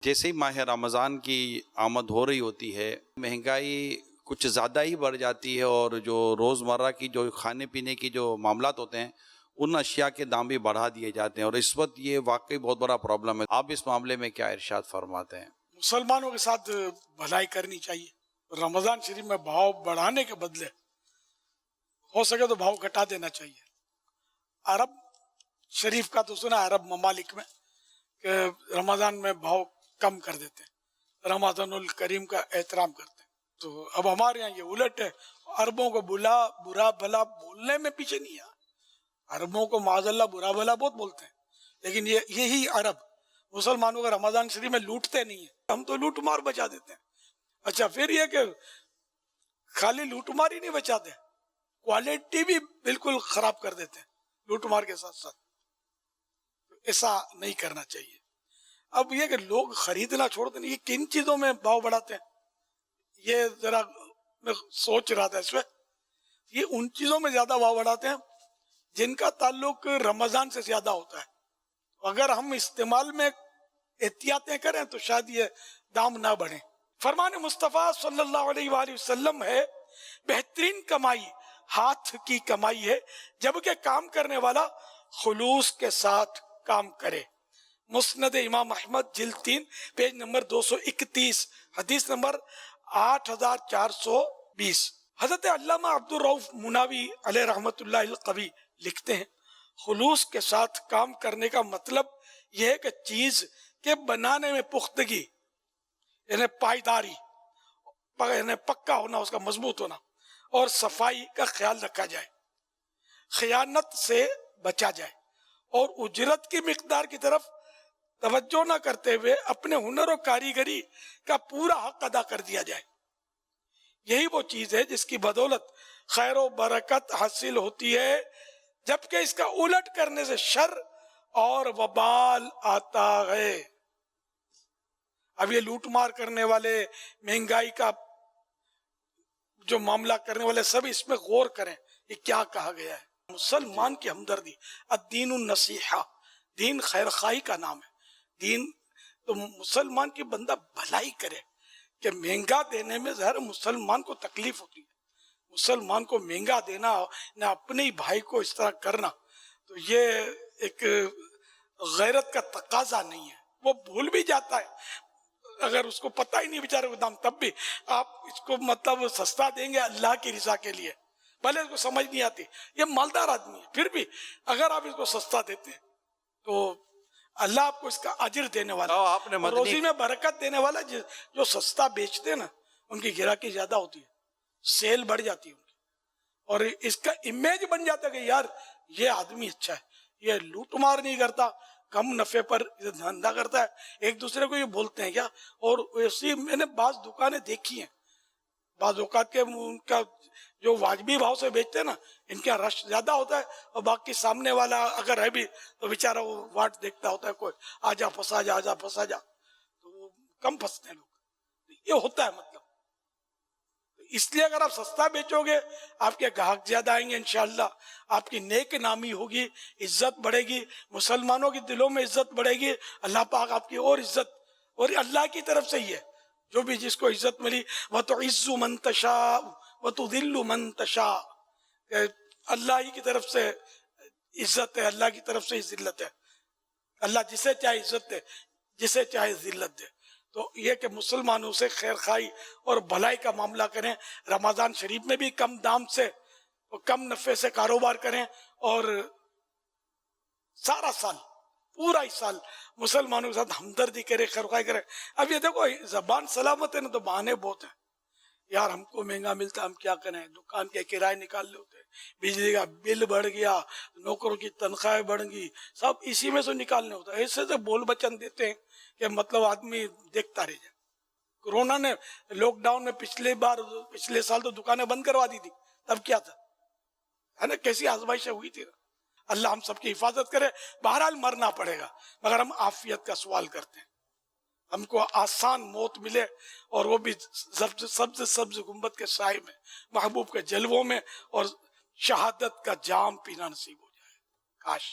جیسے ہی ماہ رمضان کی آمد ہو رہی ہوتی ہے، مہنگائی کچھ زیادہ ہی بڑھ جاتی ہے، اور جو روزمرہ کی جو کھانے پینے کی جو معاملات ہوتے ہیں ان اشیاء کے دام بھی بڑھا دیے جاتے ہیں، اور اس وقت یہ واقعی بہت بڑا پرابلم ہے۔ آپ اس معاملے میں کیا ارشاد فرماتے ہیں؟ مسلمانوں کے ساتھ بھلائی کرنی چاہیے۔ رمضان شریف میں بھاؤ بڑھانے کے بدلے ہو سکے تو بھاؤ گھٹا دینا چاہیے۔ عرب شریف کا تو سنا عرب ممالک میں کہ رمضان میں بھاؤ کم کر دیتے ہیں، رمضان الکریم کا احترام کرتے ہیں۔ تو اب ہمارے یہاں یہ الٹ ہے، عربوں کو برا بھلا بولنے میں پیچھے نہیں ہے۔ عربوں کو معاذ اللہ برا بھلا بہت بولتے ہیں، لیکن یہی عرب مسلمانوں کا رمضان شریف میں لوٹتے نہیں ہیں، ہم تو لوٹ مار بچا دیتے ہیں۔ اچھا پھر یہ کہ خالی لوٹ مار ہی نہیں بچاتے، کوالٹی بھی بالکل خراب کر دیتے ہیں لوٹ مار کے ساتھ ساتھ۔ ایسا نہیں کرنا چاہیے۔ اب یہ کہ لوگ خریدنا چھوڑتے ہیں، یہ کن چیزوں میں بھاؤ بڑھاتے ہیں؟ یہ ذرا میں سوچ رہا تھا اس میں، یہ ان چیزوں میں زیادہ بھاؤ بڑھاتے ہیں جن کا تعلق رمضان سے زیادہ ہوتا ہے۔ اگر ہم استعمال میں احتیاطیں کریں تو شاید یہ دام نہ بڑھیں۔ فرمان مصطفیٰ صلی اللہ علیہ وآلہ وسلم ہے، بہترین کمائی ہاتھ کی کمائی ہے، جبکہ کام کرنے والا خلوص کے ساتھ کام کرے۔ مسند امام احمد جلد 3 پیج نمبر 231، حدیث نمبر 8420۔ حضرت علامہ عبدالرؤف مناوی علیہ رحمت اللہ القوی لکھتے ہیں، خلوص کے ساتھ کام کرنے کا مطلب یہ ہے کہ چیز کے بنانے میں پختگی، یعنی پائیداری، یعنی پکا ہونا، اس کا مضبوط ہونا، اور صفائی کا خیال رکھا جائے، خیانت سے بچا جائے، اور اجرت کی مقدار کی طرف توجہ نہ کرتے ہوئے اپنے ہنر و کاریگری کا پورا حق ادا کر دیا جائے۔ یہی وہ چیز ہے جس کی بدولت خیر و برکت حاصل ہوتی ہے، جبکہ اس کا الٹ کرنے سے شر اور وبال آتا ہے۔ اب یہ لوٹ مار کرنے والے، مہنگائی کا جو معاملہ کرنے والے، سب اس میں غور کریں یہ کیا کہا گیا ہے۔ مسلمان کی ہمدردی، الدین النصیحہ، دین خیر خواہی کا نام ہے۔ دین تو مسلمان کی بندہ بھلائی کرے، کہ مہنگا دینے میں ظاہر مسلمان کو تکلیف ہوتی ہے، مسلمان کو مہنگا دینا نہ اپنے ہی بھائی کو اس طرح کرنا، تو یہ ایک غیرت کا تقاضا نہیں ہے۔ وہ بھول بھی جاتا ہے، اگر اس کو پتہ ہی نہیں بیچارے کو دام، تب بھی آپ اس کو مطلب سستا دیں گے اللہ کی رضا کے لیے، بھلے اس کو سمجھ نہیں آتی، یہ مالدار آدمی ہے، پھر بھی اگر آپ اس کو سستا دیتے ہیں تو اللہ آپ کو اس کا اجر دینے والا ہے، اور روزی میں برکت دینے والا۔ جو سستا بیچتے ہیں نا ان کی گراہکی زیادہ ہوتی ہے، سیل بڑھ جاتی ہے ان کی، اور اس کا امیج بن جاتا ہے کہ یار یہ آدمی اچھا ہے، یہ لوٹ مار نہیں کرتا، کم نفع پر دھندا کرتا ہے۔ ایک دوسرے کو یہ بولتے ہیں کیا، اور ایسی میں نے بعض دکانیں دیکھی ہیں، بعض اوقات کے ان کا جو واجبی بھاؤ سے بیچتے ہیں نا، ان کا رش زیادہ ہوتا ہے، اور باقی سامنے والا اگر ہے بھی تو بیچارہ وہ واٹ دیکھتا ہوتا ہے، کوئی آجا پھنسا جا، آجا پھنسا جا، تو وہ کم پھنستے ہیں لوگ، یہ ہوتا ہے مطلب۔ اس لیے اگر آپ سستا بیچو گے آپ کے گاہک زیادہ آئیں گے انشاءاللہ، آپ کی نیک نامی ہوگی، عزت بڑھے گی، مسلمانوں کے دلوں میں عزت بڑھے گی، اللہ پاک آپ کی اور عزت، اور اللہ کی طرف سے ہی ہے، جو بھی جس کو عزت ملی، وَتُعِزُّ مَن تَشَاءُ وَتُذِلُّ مَن تَشَاءُ، اللہ ہی کی طرف سے عزت ہے، اللہ کی طرف سے ہی ذلت ہے، اللہ جسے چاہے عزت دے، جسے چاہے ذلت دے۔ تو یہ کہ مسلمانوں سے خیر خواہی اور بھلائی کا معاملہ کریں، رمضان شریف میں بھی کم دام سے اور کم نفع سے کاروبار کریں، اور سارا سال، پورا ہی سال مسلمانوں کے ساتھ ہمدردی کرے، خیر خواہی کرے۔ اب یہ دیکھو زبان سلامت ہے نا تو بہانے بہت ہیں، یار ہم کو مہنگا ملتا ہم کیا کریں، دکان کے کرائے نکالنے ہوتے ہیں، بجلی کا بل بڑھ گیا، نوکروں کی تنخواہیں بڑھ گئی، سب اسی میں سے نکالنے ہوتا ہے۔ ایسے سے بول بچن دیتے ہیں کہ مطلب آدمی دیکھتا رہ جائے۔ کورونا نے لاک ڈاؤن میں پچھلے سال تو دکانیں بند کروا دی تھی، تب کیا تھا، ہے نا، کیسی آزمائشیں ہوئی تھی۔ اللہ ہم سب کی حفاظت کرے۔ بہرحال مرنا پڑے گا مگر ہم عافیت کا سوال کرتے ہیں، ہم کو آسان موت ملے، اور وہ بھی سبز گنبد کے سائے میں، محبوب کے جلووں میں، اور شہادت کا جام پینا نصیب ہو جائے، کاش۔